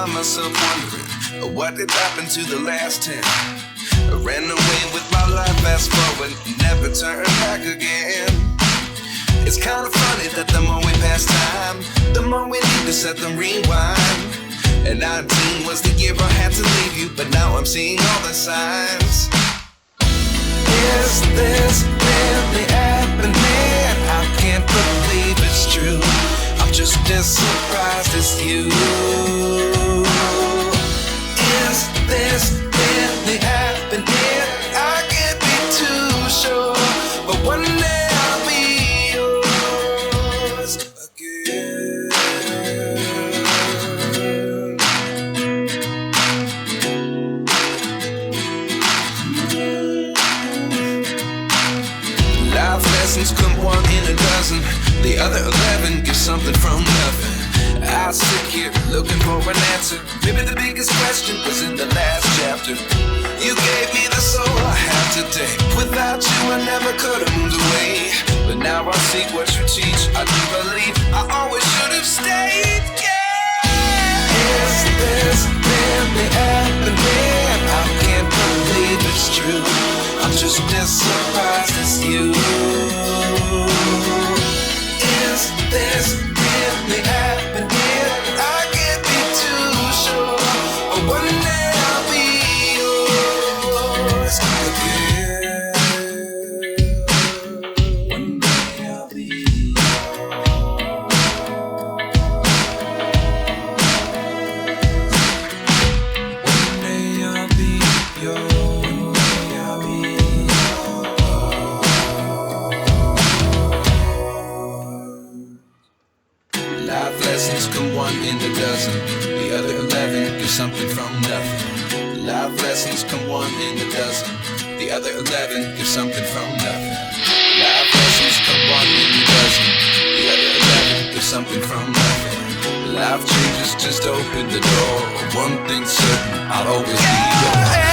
find myself wondering, what did happen to the last 10? I ran away with my life, fast forward, never turn back again. It's kind of funny that the more we pass time, the more we need to set them rewind. And 19 was the year I had to leave you, but now I'm seeing all the signs. Is this really happening? I can't believe it's true. I'm just as surprised as you. Is this really happening? I can't be too sure, but one day I'll be yours again. Life lessons come one in a dozen. The other 11 get something from nothing. I sit here looking for an answer. Maybe the biggest question was in the last chapter. You gave me the soul I have today. Without you I never could have moved away. But now I see what you teach. I do believe I always should have stayed. Yeah. Is this really happening? I can't believe it's true. I'm just as surprised as you. Is this really happening? I can't be too sure, but one day I'll be yours again. One day I'll be yours. One day I'll be yours. One day I'll be yours. Life lessons come one in a dozen. The other 11 get something from nothing. Life lessons come one in a dozen. The other 11 get something from nothing. Life lessons come one in a dozen. The other 11 get something from nothing. Life changes just open the door. One thing's certain, I'll always be yours.